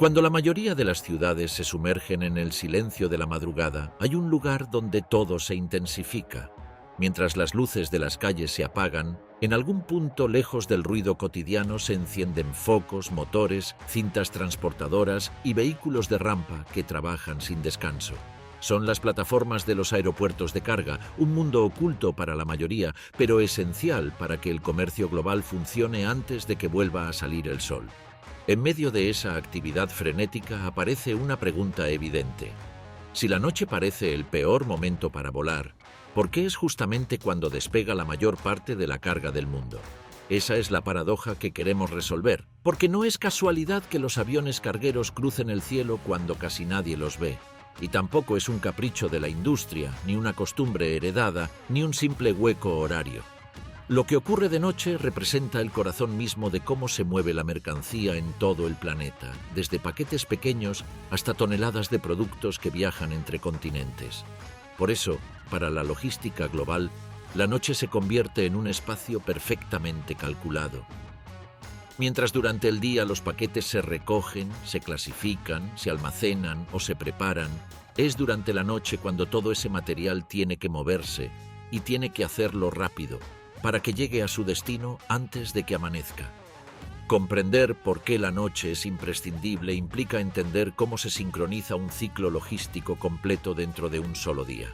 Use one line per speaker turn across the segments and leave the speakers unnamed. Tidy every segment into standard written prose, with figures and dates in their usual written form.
Cuando la mayoría de las ciudades se sumergen en el silencio de la madrugada, hay un lugar donde todo se intensifica. Mientras las luces de las calles se apagan, en algún punto lejos del ruido cotidiano se encienden focos, motores, cintas transportadoras y vehículos de rampa que trabajan sin descanso. Son las plataformas de los aeropuertos de carga, un mundo oculto para la mayoría, pero esencial para que el comercio global funcione antes de que vuelva a salir el sol. En medio de esa actividad frenética aparece una pregunta evidente. Si la noche parece el peor momento para volar, ¿por qué es justamente cuando despega la mayor parte de la carga del mundo? Esa es la paradoja que queremos resolver, porque no es casualidad que los aviones cargueros crucen el cielo cuando casi nadie los ve. Y tampoco es un capricho de la industria, ni una costumbre heredada, ni un simple hueco horario. Lo que ocurre de noche representa el corazón mismo de cómo se mueve la mercancía en todo el planeta, desde paquetes pequeños hasta toneladas de productos que viajan entre continentes. Por eso, para la logística global, la noche se convierte en un espacio perfectamente calculado. Mientras durante el día los paquetes se recogen, se clasifican, se almacenan o se preparan, es durante la noche cuando todo ese material tiene que moverse y tiene que hacerlo rápido, para que llegue a su destino antes de que amanezca. Comprender por qué la noche es imprescindible implica entender cómo se sincroniza un ciclo logístico completo dentro de un solo día.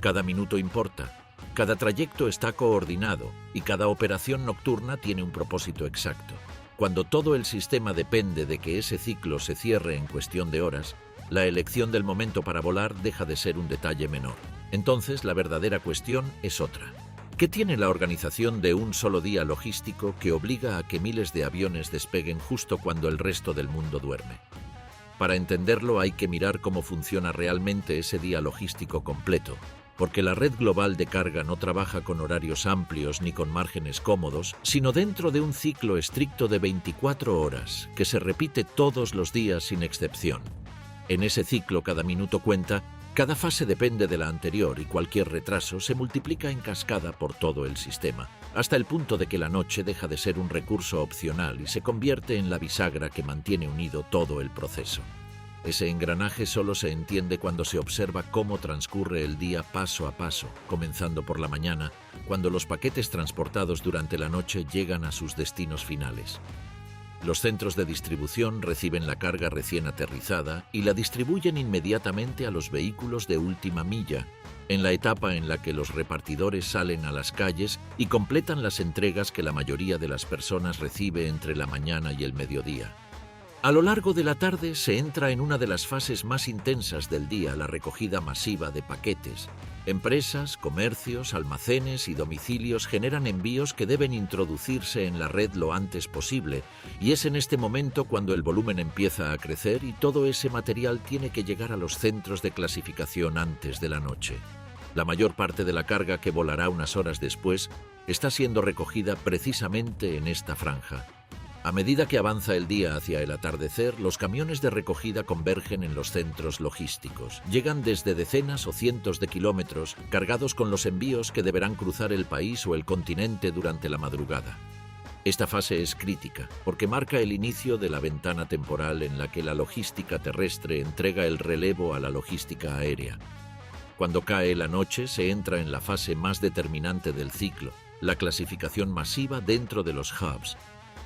Cada minuto importa, cada trayecto está coordinado y cada operación nocturna tiene un propósito exacto. Cuando todo el sistema depende de que ese ciclo se cierre en cuestión de horas, la elección del momento para volar deja de ser un detalle menor. Entonces, la verdadera cuestión es otra. ¿Qué tiene la organización de un solo día logístico que obliga a que miles de aviones despeguen justo cuando el resto del mundo duerme? Para entenderlo hay que mirar cómo funciona realmente ese día logístico completo, porque la red global de carga no trabaja con horarios amplios ni con márgenes cómodos, sino dentro de un ciclo estricto de 24 horas, que se repite todos los días sin excepción. En ese ciclo cada minuto cuenta. Cada fase depende de la anterior y cualquier retraso se multiplica en cascada por todo el sistema, hasta el punto de que la noche deja de ser un recurso opcional y se convierte en la bisagra que mantiene unido todo el proceso. Ese engranaje solo se entiende cuando se observa cómo transcurre el día paso a paso, comenzando por la mañana, cuando los paquetes transportados durante la noche llegan a sus destinos finales. Los centros de distribución reciben la carga recién aterrizada y la distribuyen inmediatamente a los vehículos de última milla, en la etapa en la que los repartidores salen a las calles y completan las entregas que la mayoría de las personas recibe entre la mañana y el mediodía. A lo largo de la tarde se entra en una de las fases más intensas del día, la recogida masiva de paquetes. Empresas, comercios, almacenes y domicilios generan envíos que deben introducirse en la red lo antes posible, y es en este momento cuando el volumen empieza a crecer y todo ese material tiene que llegar a los centros de clasificación antes de la noche. La mayor parte de la carga que volará unas horas después está siendo recogida precisamente en esta franja. A medida que avanza el día hacia el atardecer, los camiones de recogida convergen en los centros logísticos. Llegan desde decenas o cientos de kilómetros, cargados con los envíos que deberán cruzar el país o el continente durante la madrugada. Esta fase es crítica, porque marca el inicio de la ventana temporal en la que la logística terrestre entrega el relevo a la logística aérea. Cuando cae la noche, se entra en la fase más determinante del ciclo, la clasificación masiva dentro de los hubs.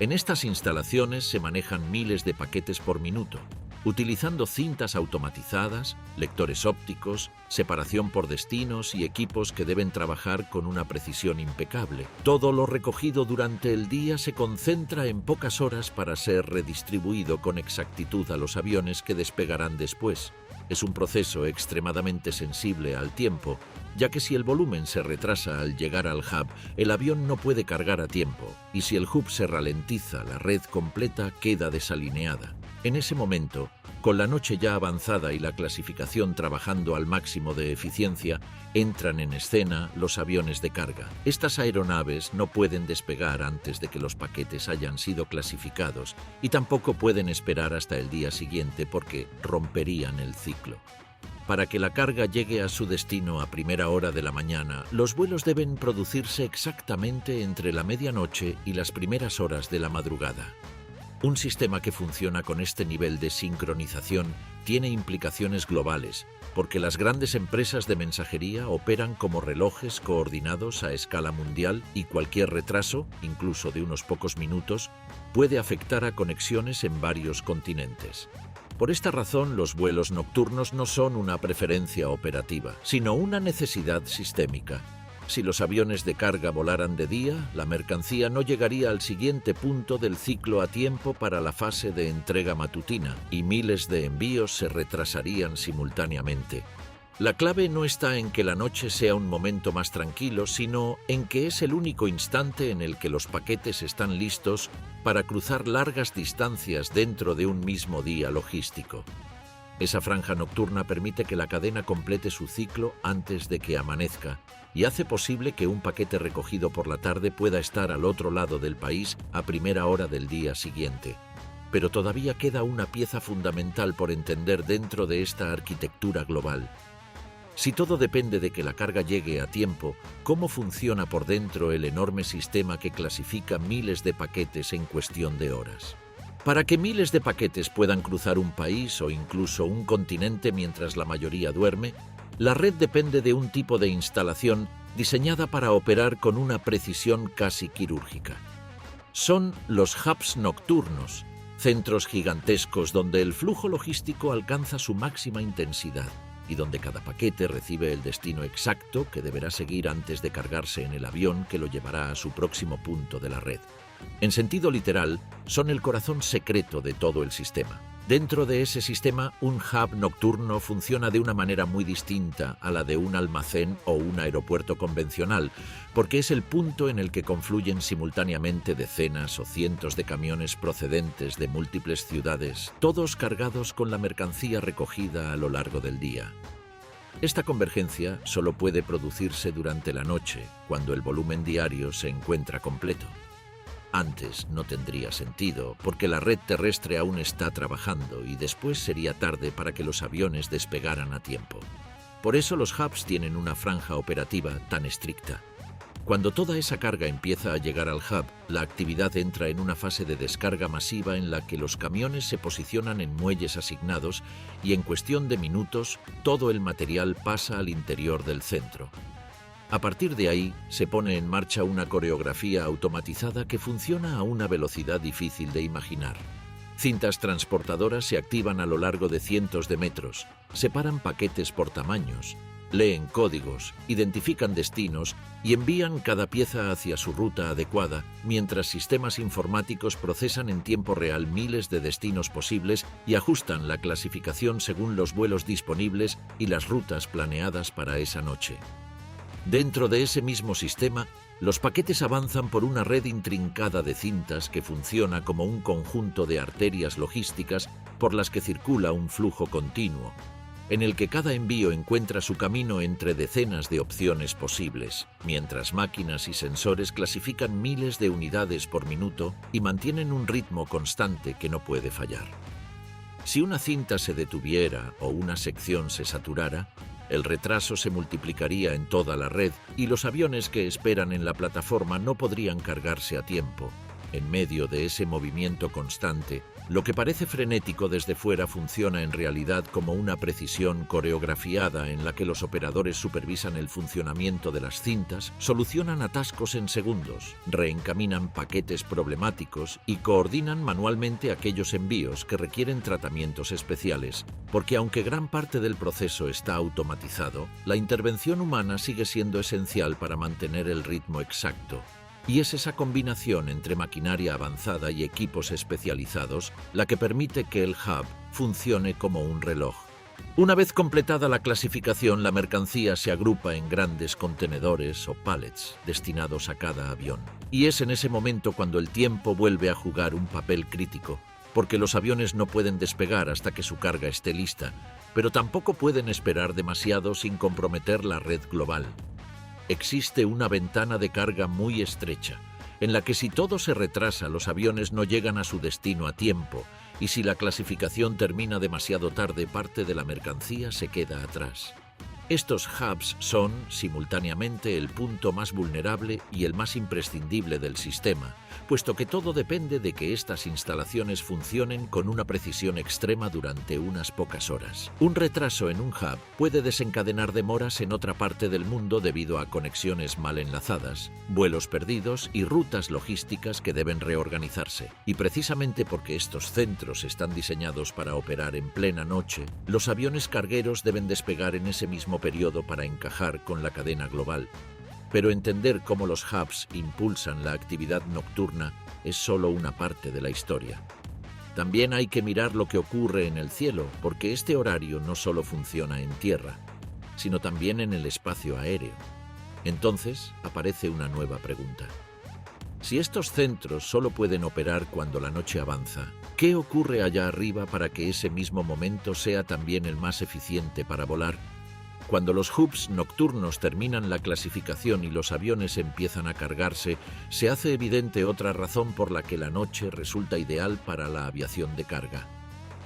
En estas instalaciones se manejan miles de paquetes por minuto, utilizando cintas automatizadas, lectores ópticos, separación por destinos y equipos que deben trabajar con una precisión impecable. Todo lo recogido durante el día se concentra en pocas horas para ser redistribuido con exactitud a los aviones que despegarán después. Es un proceso extremadamente sensible al tiempo, ya que si el volumen se retrasa al llegar al hub, el avión no puede cargar a tiempo, y si el hub se ralentiza, la red completa queda desalineada. En ese momento, con la noche ya avanzada y la clasificación trabajando al máximo de eficiencia, entran en escena los aviones de carga. Estas aeronaves no pueden despegar antes de que los paquetes hayan sido clasificados y tampoco pueden esperar hasta el día siguiente porque romperían el ciclo. Para que la carga llegue a su destino a primera hora de la mañana, los vuelos deben producirse exactamente entre la medianoche y las primeras horas de la madrugada. Un sistema que funciona con este nivel de sincronización tiene implicaciones globales, porque las grandes empresas de mensajería operan como relojes coordinados a escala mundial y cualquier retraso, incluso de unos pocos minutos, puede afectar a conexiones en varios continentes. Por esta razón, los vuelos nocturnos no son una preferencia operativa, sino una necesidad sistémica. Si los aviones de carga volaran de día, la mercancía no llegaría al siguiente punto del ciclo a tiempo para la fase de entrega matutina y miles de envíos se retrasarían simultáneamente. La clave no está en que la noche sea un momento más tranquilo, sino en que es el único instante en el que los paquetes están listos para cruzar largas distancias dentro de un mismo día logístico. Esa franja nocturna permite que la cadena complete su ciclo antes de que amanezca y hace posible que un paquete recogido por la tarde pueda estar al otro lado del país a primera hora del día siguiente. Pero todavía queda una pieza fundamental por entender dentro de esta arquitectura global. Si todo depende de que la carga llegue a tiempo, ¿cómo funciona por dentro el enorme sistema que clasifica miles de paquetes en cuestión de horas? Para que miles de paquetes puedan cruzar un país o incluso un continente mientras la mayoría duerme, la red depende de un tipo de instalación diseñada para operar con una precisión casi quirúrgica. Son los hubs nocturnos, centros gigantescos donde el flujo logístico alcanza su máxima intensidad y donde cada paquete recibe el destino exacto que deberá seguir antes de cargarse en el avión que lo llevará a su próximo punto de la red. En sentido literal, son el corazón secreto de todo el sistema. Dentro de ese sistema, un hub nocturno funciona de una manera muy distinta a la de un almacén o un aeropuerto convencional, porque es el punto en el que confluyen simultáneamente decenas o cientos de camiones procedentes de múltiples ciudades, todos cargados con la mercancía recogida a lo largo del día. Esta convergencia solo puede producirse durante la noche, cuando el volumen diario se encuentra completo. Antes no tendría sentido, porque la red terrestre aún está trabajando y después sería tarde para que los aviones despegaran a tiempo. Por eso los hubs tienen una franja operativa tan estricta. Cuando toda esa carga empieza a llegar al hub, la actividad entra en una fase de descarga masiva en la que los camiones se posicionan en muelles asignados y en cuestión de minutos todo el material pasa al interior del centro. A partir de ahí, se pone en marcha una coreografía automatizada que funciona a una velocidad difícil de imaginar. Cintas transportadoras se activan a lo largo de cientos de metros, separan paquetes por tamaños, leen códigos, identifican destinos y envían cada pieza hacia su ruta adecuada, mientras sistemas informáticos procesan en tiempo real miles de destinos posibles y ajustan la clasificación según los vuelos disponibles y las rutas planeadas para esa noche. Dentro de ese mismo sistema, los paquetes avanzan por una red intrincada de cintas que funciona como un conjunto de arterias logísticas por las que circula un flujo continuo, en el que cada envío encuentra su camino entre decenas de opciones posibles, mientras máquinas y sensores clasifican miles de unidades por minuto y mantienen un ritmo constante que no puede fallar. Si una cinta se detuviera o una sección se saturara, el retraso se multiplicaría en toda la red y los aviones que esperan en la plataforma no podrían cargarse a tiempo. En medio de ese movimiento constante, lo que parece frenético desde fuera funciona en realidad como una precisión coreografiada en la que los operadores supervisan el funcionamiento de las cintas, solucionan atascos en segundos, reencaminan paquetes problemáticos y coordinan manualmente aquellos envíos que requieren tratamientos especiales, porque aunque gran parte del proceso está automatizado, la intervención humana sigue siendo esencial para mantener el ritmo exacto. Y es esa combinación entre maquinaria avanzada y equipos especializados la que permite que el hub funcione como un reloj. Una vez completada la clasificación, la mercancía se agrupa en grandes contenedores o pallets destinados a cada avión. Y es en ese momento cuando el tiempo vuelve a jugar un papel crítico, porque los aviones no pueden despegar hasta que su carga esté lista, pero tampoco pueden esperar demasiado sin comprometer la red global. Existe una ventana de carga muy estrecha, en la que si todo se retrasa, los aviones no llegan a su destino a tiempo, y si la clasificación termina demasiado tarde, parte de la mercancía se queda atrás. Estos hubs son, simultáneamente, el punto más vulnerable y el más imprescindible del sistema, puesto que todo depende de que estas instalaciones funcionen con una precisión extrema durante unas pocas horas. Un retraso en un hub puede desencadenar demoras en otra parte del mundo debido a conexiones mal enlazadas, vuelos perdidos y rutas logísticas que deben reorganizarse. Y precisamente porque estos centros están diseñados para operar en plena noche, los aviones cargueros deben despegar en ese mismo periodo para encajar con la cadena global. Pero entender cómo los hubs impulsan la actividad nocturna es solo una parte de la historia. También hay que mirar lo que ocurre en el cielo, porque este horario no solo funciona en tierra, sino también en el espacio aéreo. Entonces aparece una nueva pregunta. Si estos centros solo pueden operar cuando la noche avanza, ¿qué ocurre allá arriba para que ese mismo momento sea también el más eficiente para volar? Cuando los hubs nocturnos terminan la clasificación y los aviones empiezan a cargarse, se hace evidente otra razón por la que la noche resulta ideal para la aviación de carga.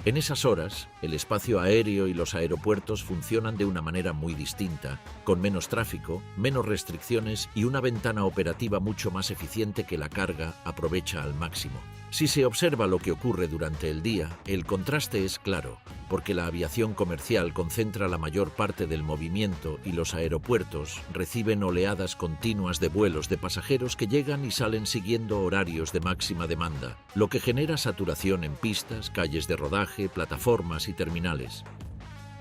En esas horas, el espacio aéreo y los aeropuertos funcionan de una manera muy distinta, con menos tráfico, menos restricciones y una ventana operativa mucho más eficiente que la carga aprovecha al máximo. Si se observa lo que ocurre durante el día, el contraste es claro, porque la aviación comercial concentra la mayor parte del movimiento y los aeropuertos reciben oleadas continuas de vuelos de pasajeros que llegan y salen siguiendo horarios de máxima demanda, lo que genera saturación en pistas, calles de rodaje, plataformas y terminales.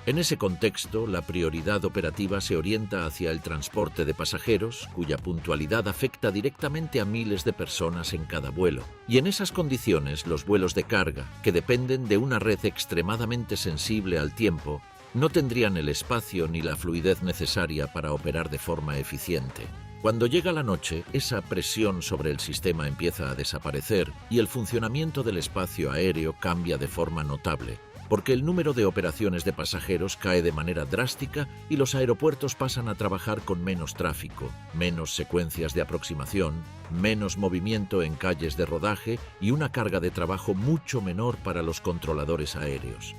En ese contexto, la prioridad operativa se orienta hacia el transporte de pasajeros, cuya puntualidad afecta directamente a miles de personas en cada vuelo. Y en esas condiciones, los vuelos de carga, que dependen de una red extremadamente sensible al tiempo, no tendrían el espacio ni la fluidez necesaria para operar de forma eficiente. Cuando llega la noche, esa presión sobre el sistema empieza a desaparecer y el funcionamiento del espacio aéreo cambia de forma notable, porque el número de operaciones de pasajeros cae de manera drástica y los aeropuertos pasan a trabajar con menos tráfico, menos secuencias de aproximación, menos movimiento en calles de rodaje y una carga de trabajo mucho menor para los controladores aéreos.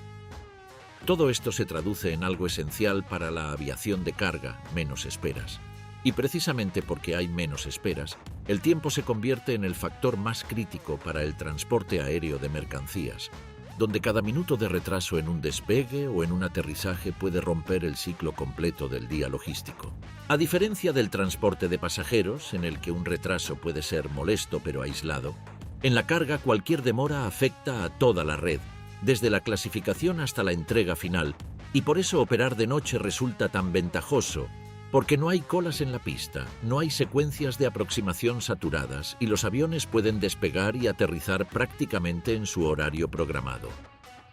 Todo esto se traduce en algo esencial para la aviación de carga: menos esperas. Y precisamente porque hay menos esperas, el tiempo se convierte en el factor más crítico para el transporte aéreo de mercancías, donde cada minuto de retraso en un despegue o en un aterrizaje puede romper el ciclo completo del día logístico. A diferencia del transporte de pasajeros, en el que un retraso puede ser molesto pero aislado, en la carga cualquier demora afecta a toda la red, desde la clasificación hasta la entrega final, y por eso operar de noche resulta tan ventajoso, porque no hay colas en la pista, no hay secuencias de aproximación saturadas y los aviones pueden despegar y aterrizar prácticamente en su horario programado.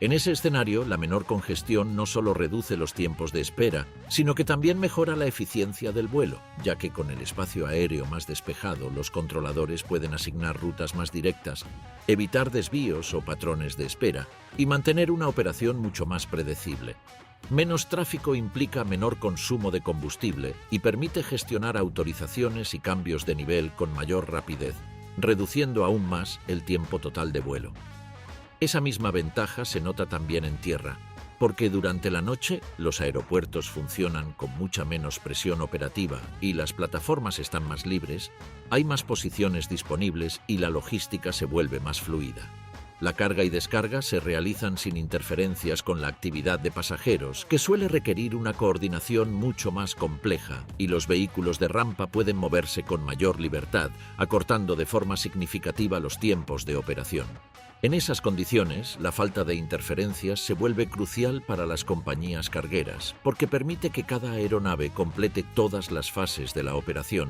En ese escenario, la menor congestión no solo reduce los tiempos de espera, sino que también mejora la eficiencia del vuelo, ya que con el espacio aéreo más despejado, los controladores pueden asignar rutas más directas, evitar desvíos o patrones de espera y mantener una operación mucho más predecible. Menos tráfico implica menor consumo de combustible y permite gestionar autorizaciones y cambios de nivel con mayor rapidez, reduciendo aún más el tiempo total de vuelo. Esa misma ventaja se nota también en tierra, porque durante la noche los aeropuertos funcionan con mucha menos presión operativa y las plataformas están más libres, hay más posiciones disponibles y la logística se vuelve más fluida. La carga y descarga se realizan sin interferencias con la actividad de pasajeros, que suele requerir una coordinación mucho más compleja, y los vehículos de rampa pueden moverse con mayor libertad, acortando de forma significativa los tiempos de operación. En esas condiciones, la falta de interferencias se vuelve crucial para las compañías cargueras, porque permite que cada aeronave complete todas las fases de la operación,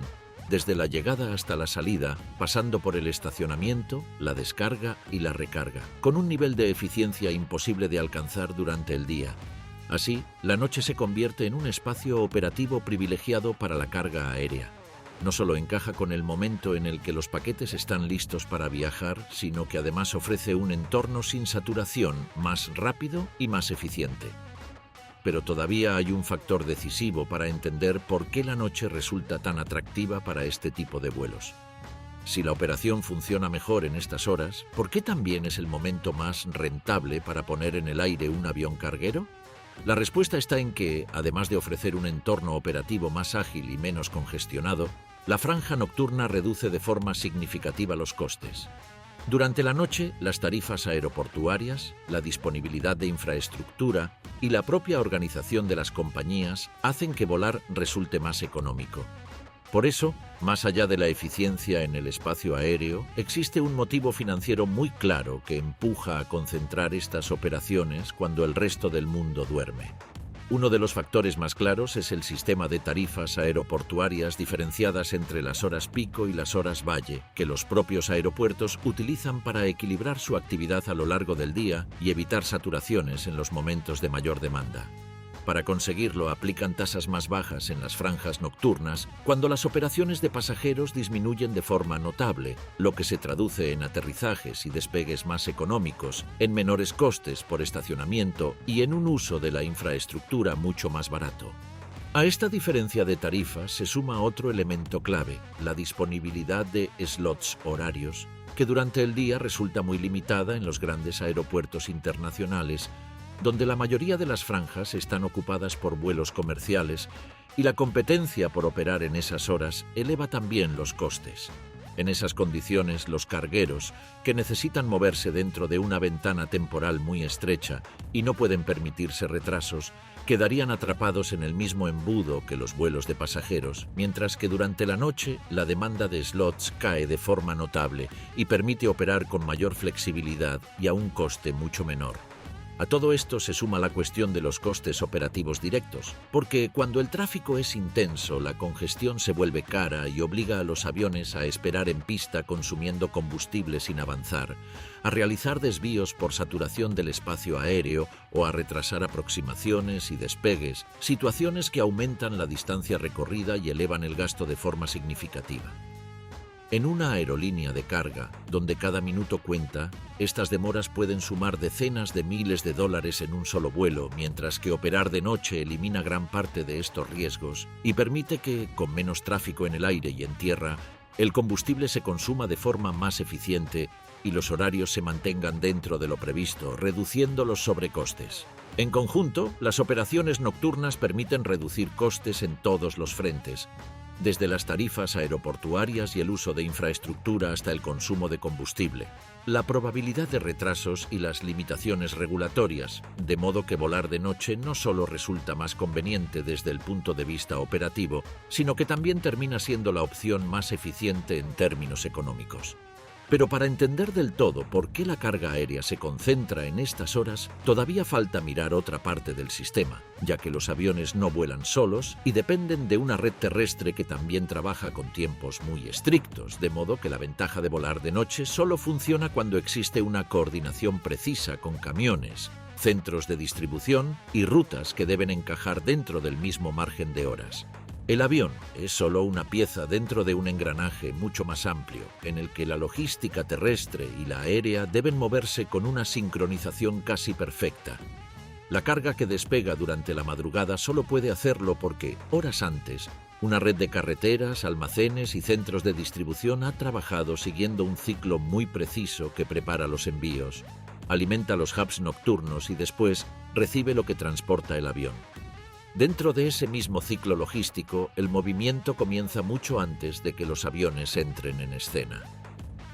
desde la llegada hasta la salida, pasando por el estacionamiento, la descarga y la recarga, con un nivel de eficiencia imposible de alcanzar durante el día. Así, la noche se convierte en un espacio operativo privilegiado para la carga aérea. No solo encaja con el momento en el que los paquetes están listos para viajar, sino que además ofrece un entorno sin saturación, más rápido y más eficiente. Pero todavía hay un factor decisivo para entender por qué la noche resulta tan atractiva para este tipo de vuelos. Si la operación funciona mejor en estas horas, ¿por qué también es el momento más rentable para poner en el aire un avión carguero? La respuesta está en que, además de ofrecer un entorno operativo más ágil y menos congestionado, La franja nocturna reduce de forma significativa los costes. Durante la noche, las tarifas aeroportuarias, la disponibilidad de infraestructura y la propia organización de las compañías hacen que volar resulte más económico. Por eso, más allá de la eficiencia en el espacio aéreo, existe un motivo financiero muy claro que empuja a concentrar estas operaciones cuando el resto del mundo duerme. Uno de los factores más claros es el sistema de tarifas aeroportuarias diferenciadas entre las horas pico y las horas valle, que los propios aeropuertos utilizan para equilibrar su actividad a lo largo del día y evitar saturaciones en los momentos de mayor demanda. Para conseguirlo, aplican tasas más bajas en las franjas nocturnas cuando las operaciones de pasajeros disminuyen de forma notable, lo que se traduce en aterrizajes y despegues más económicos, en menores costes por estacionamiento y en un uso de la infraestructura mucho más barato. A esta diferencia de tarifas se suma otro elemento clave, la disponibilidad de slots horarios, que durante el día resulta muy limitada en los grandes aeropuertos internacionales, donde la mayoría de las franjas están ocupadas por vuelos comerciales y la competencia por operar en esas horas eleva también los costes. En esas condiciones, los cargueros, que necesitan moverse dentro de una ventana temporal muy estrecha y no pueden permitirse retrasos, quedarían atrapados en el mismo embudo que los vuelos de pasajeros, mientras que durante la noche la demanda de slots cae de forma notable y permite operar con mayor flexibilidad y a un coste mucho menor. A todo esto se suma la cuestión de los costes operativos directos, porque cuando el tráfico es intenso, la congestión se vuelve cara y obliga a los aviones a esperar en pista consumiendo combustible sin avanzar, a realizar desvíos por saturación del espacio aéreo o a retrasar aproximaciones y despegues, situaciones que aumentan la distancia recorrida y elevan el gasto de forma significativa. En una aerolínea de carga, donde cada minuto cuenta, estas demoras pueden sumar decenas de miles de dólares en un solo vuelo, mientras que operar de noche elimina gran parte de estos riesgos y permite que, con menos tráfico en el aire y en tierra, el combustible se consuma de forma más eficiente y los horarios se mantengan dentro de lo previsto, reduciendo los sobrecostes. En conjunto, las operaciones nocturnas permiten reducir costes en todos los frentes, desde las tarifas aeroportuarias y el uso de infraestructura hasta el consumo de combustible, la probabilidad de retrasos y las limitaciones regulatorias, de modo que volar de noche no solo resulta más conveniente desde el punto de vista operativo, sino que también termina siendo la opción más eficiente en términos económicos. Pero para entender del todo por qué la carga aérea se concentra en estas horas, todavía falta mirar otra parte del sistema, ya que los aviones no vuelan solos y dependen de una red terrestre que también trabaja con tiempos muy estrictos, de modo que la ventaja de volar de noche solo funciona cuando existe una coordinación precisa con camiones, centros de distribución y rutas que deben encajar dentro del mismo margen de horas. El avión es solo una pieza dentro de un engranaje mucho más amplio, en el que la logística terrestre y la aérea deben moverse con una sincronización casi perfecta. La carga que despega durante la madrugada solo puede hacerlo porque, horas antes, una red de carreteras, almacenes y centros de distribución ha trabajado siguiendo un ciclo muy preciso que prepara los envíos, alimenta los hubs nocturnos y después recibe lo que transporta el avión. Dentro de ese mismo ciclo logístico, el movimiento comienza mucho antes de que los aviones entren en escena.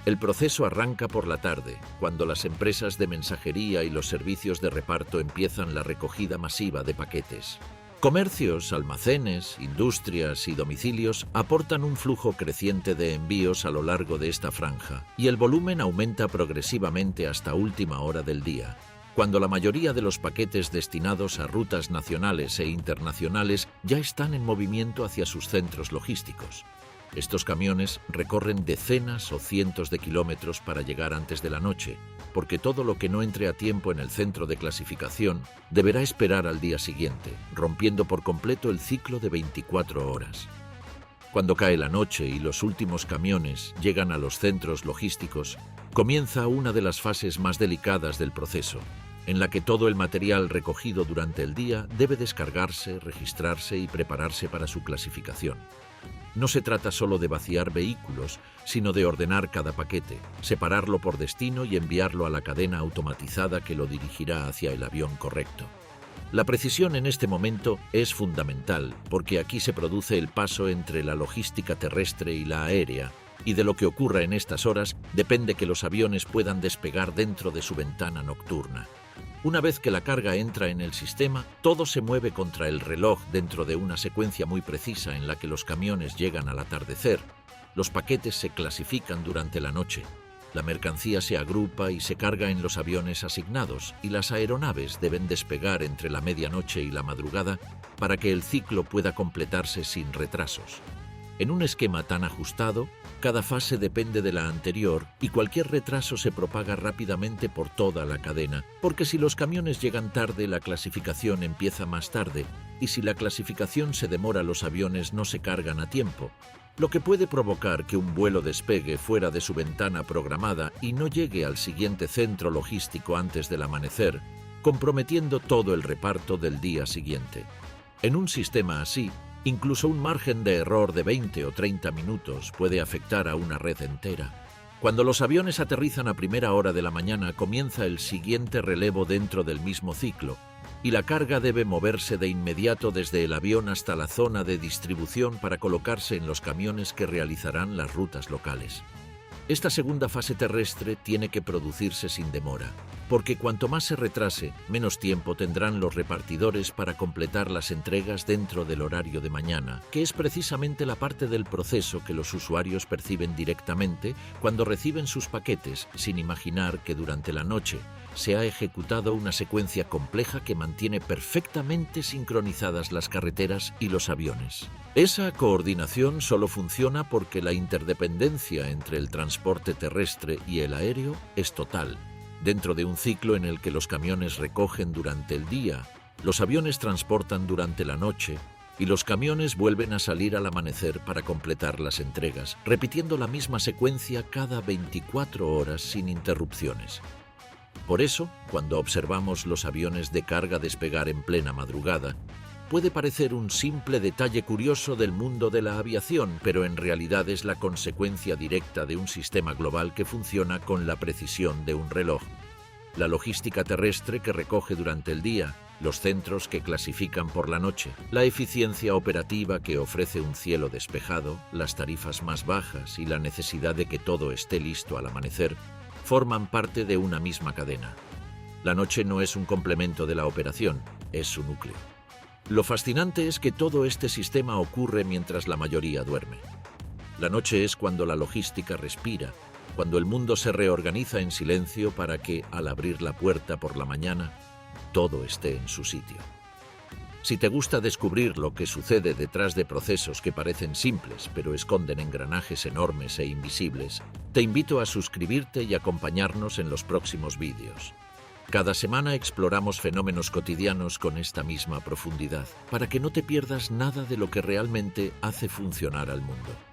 El proceso arranca por la tarde, cuando las empresas de mensajería y los servicios de reparto empiezan la recogida masiva de paquetes. Comercios, almacenes, industrias y domicilios aportan un flujo creciente de envíos a lo largo de esta franja, y el volumen aumenta progresivamente hasta última hora del día, cuando la mayoría de los paquetes destinados a rutas nacionales e internacionales ya están en movimiento hacia sus centros logísticos. Estos camiones recorren decenas o cientos de kilómetros para llegar antes de la noche, porque todo lo que no entre a tiempo en el centro de clasificación deberá esperar al día siguiente, rompiendo por completo el ciclo de 24 horas. Cuando cae la noche y los últimos camiones llegan a los centros logísticos, comienza una de las fases más delicadas del proceso, en la que todo el material recogido durante el día debe descargarse, registrarse y prepararse para su clasificación. No se trata solo de vaciar vehículos, sino de ordenar cada paquete, separarlo por destino y enviarlo a la cadena automatizada que lo dirigirá hacia el avión correcto. La precisión en este momento es fundamental, porque aquí se produce el paso entre la logística terrestre y la aérea, y de lo que ocurra en estas horas depende que los aviones puedan despegar dentro de su ventana nocturna. Una vez que la carga entra en el sistema, todo se mueve contra el reloj dentro de una secuencia muy precisa en la que los camiones llegan al atardecer. Los paquetes se clasifican durante la noche. La mercancía se agrupa y se carga en los aviones asignados y las aeronaves deben despegar entre la medianoche y la madrugada para que el ciclo pueda completarse sin retrasos. En un esquema tan ajustado, cada fase depende de la anterior y cualquier retraso se propaga rápidamente por toda la cadena, porque si los camiones llegan tarde, la clasificación empieza más tarde, y si la clasificación se demora, los aviones no se cargan a tiempo, lo que puede provocar que un vuelo despegue fuera de su ventana programada y no llegue al siguiente centro logístico antes del amanecer, comprometiendo todo el reparto del día siguiente. En un sistema así, incluso un margen de error de 20 o 30 minutos puede afectar a una red entera. Cuando los aviones aterrizan a primera hora de la mañana, comienza el siguiente relevo dentro del mismo ciclo, y la carga debe moverse de inmediato desde el avión hasta la zona de distribución para colocarse en los camiones que realizarán las rutas locales. Esta segunda fase terrestre tiene que producirse sin demora, porque cuanto más se retrase, menos tiempo tendrán los repartidores para completar las entregas dentro del horario de mañana, que es precisamente la parte del proceso que los usuarios perciben directamente cuando reciben sus paquetes, sin imaginar que durante la noche se ha ejecutado una secuencia compleja que mantiene perfectamente sincronizadas las carreteras y los aviones. Esa coordinación solo funciona porque la interdependencia entre el transporte terrestre y el aéreo es total. Dentro de un ciclo en el que los camiones recogen durante el día, los aviones transportan durante la noche y los camiones vuelven a salir al amanecer para completar las entregas, repitiendo la misma secuencia cada 24 horas sin interrupciones. Por eso, cuando observamos los aviones de carga despegar en plena madrugada, puede parecer un simple detalle curioso del mundo de la aviación, pero en realidad es la consecuencia directa de un sistema global que funciona con la precisión de un reloj. La logística terrestre que recoge durante el día, los centros que clasifican por la noche, la eficiencia operativa que ofrece un cielo despejado, las tarifas más bajas y la necesidad de que todo esté listo al amanecer, forman parte de una misma cadena. La noche no es un complemento de la operación, es su núcleo. Lo fascinante es que todo este sistema ocurre mientras la mayoría duerme. La noche es cuando la logística respira, cuando el mundo se reorganiza en silencio para que, al abrir la puerta por la mañana, todo esté en su sitio. Si te gusta descubrir lo que sucede detrás de procesos que parecen simples pero esconden engranajes enormes e invisibles, te invito a suscribirte y acompañarnos en los próximos vídeos. Cada semana exploramos fenómenos cotidianos con esta misma profundidad, para que no te pierdas nada de lo que realmente hace funcionar al mundo.